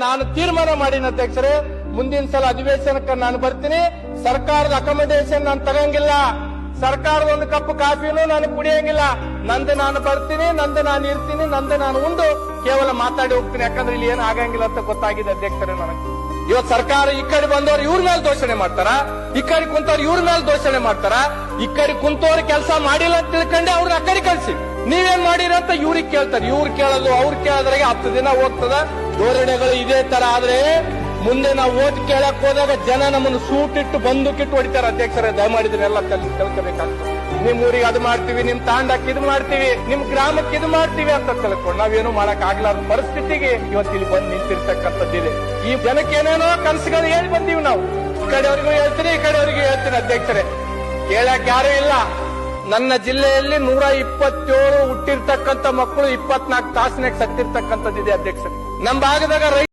ನಾನು ತೀರ್ಮಾನ ಮಾಡಿನ ಅಧ್ಯಕ್ಷರೇ, ಮುಂದಿನ ಸಲ ಅಧಿವೇಶನಕ್ಕೆ ನಾನು ಬರ್ತೀನಿ. ಸರ್ಕಾರದ ಅಕಾಮಿಡೇಷನ್ ನಾನು ತಗಂಗಿಲ್ಲ, ಸರ್ಕಾರದ ಒಂದು ಕಪ್ ಕಾಫಿನೂ ನಾನು ಕುಡಿಯಂಗಿಲ್ಲ. ನಂದು ನಾನು ಬರ್ತೀನಿ, ನಂದು ನಾನು ಇರ್ತೀನಿ, ನಂದು ನಾನು ಉಂಡು ಕೇವಲ ಮಾತಾಡಿ ಹೋಗ್ತೀನಿ. ಯಾಕಂದ್ರೆ ಇಲ್ಲಿ ಏನು ಆಗಂಗಿಲ್ಲ ಅಂತ ಗೊತ್ತಾಗಿದೆ ಅಧ್ಯಕ್ಷರೇ ನನಗೆ. ಇವತ್ತು ಸರ್ಕಾರ ಈ ಕಡೆ ಬಂದವರು ಇವ್ರ ಮೇಲೆ ದೋಷಣೆ ಮಾಡ್ತಾರ, ಈ ಕಡೆ ಕುಂತವ್ರು ಇವ್ರ ಮೇಲೆ ದೋಷಣೆ ಮಾಡ್ತಾರ. ಈ ಕಡೆ ಕುಂತವ್ರು ಕೆಲಸ ಮಾಡಿಲ್ಲ ಅಂತ ತಿಳ್ಕೊಂಡೆ ಅವ್ರನ್ನ ಆ ಕಡೆ ಕಳ್ಸಿ ನೀವೇನ್ ಮಾಡಿರ ಅಂತ ಇವ್ರಿಗೆ ಕೇಳ್ತಾರೆ. ಇವ್ರು ಕೇಳೋದು ಅವ್ರು ಕೇಳೋದ್ರಾಗೆ 10 ದಿನ ಹೋಗ್ತದ. ಧೋರಣೆಗಳು ಇದೇ ತರ ಆದ್ರೆ ಮುಂದೆ ನಾವು ಓಟ್ ಕೇಳಕ್ ಹೋದಾಗ ಜನ ನಮ್ಮನ್ನು ಸೂಟಿಟ್ಟು ಬಂದೂಕಿಟ್ಟು ಹೊಡಿತಾರೆ ಅಧ್ಯಕ್ಷರೇ. ದಯಮಾಡಿದ್ರೆಲ್ಲ ತಿಳ್ಕೋಬೇಕಾಗ್ತದೆ. ನಿಮ್ ಊರಿಗೆ ಅದು ಮಾಡ್ತೀವಿ, ನಿಮ್ ತಾಂಡಕ್ಕೆ ಇದು ಮಾಡ್ತೀವಿ, ನಿಮ್ ಗ್ರಾಮಕ್ಕೆ ಇದು ಮಾಡ್ತೀವಿ ಅಂತ ತಿಳ್ಕೊಂಡು ನಾವೇನು ಮಾಡಕ್ ಆಗ್ಲಾರ್ದ ಪರಿಸ್ಥಿತಿಗೆ ಇವತ್ತು ಇಲ್ಲಿ ಬಂದು ನಿಂತಿರ್ತಕ್ಕಂಥದ್ದಿದೆ. ಈ ಜನಕ್ಕೆ ಏನೇನೋ ಕನಸುಗಳು ಹೇಳಿ ಬಂದೀವಿ ನಾವು. ಈ ಕಡೆಯವರಿಗೂ ಹೇಳ್ತೀನಿ, ಈ ಕಡೆಯವರಿಗೂ ಹೇಳ್ತೀನಿ ಅಧ್ಯಕ್ಷರೇ, ಕೇಳಕ್ ಯಾರು ಇಲ್ಲ. ನನ್ನ ಜಿಲ್ಲೆಯಲ್ಲಿ 127 ಹುಟ್ಟಿರ್ತಕ್ಕಂಥ ಮಕ್ಕಳು 24 ತಾಸಿನಾಗ ಸತ್ತಿರ್ತಕ್ಕಂಥದ್ದಿದೆ ಅಧ್ಯಕ್ಷರೇ. ನಮ್ಮ ಭಾಗದಾಗ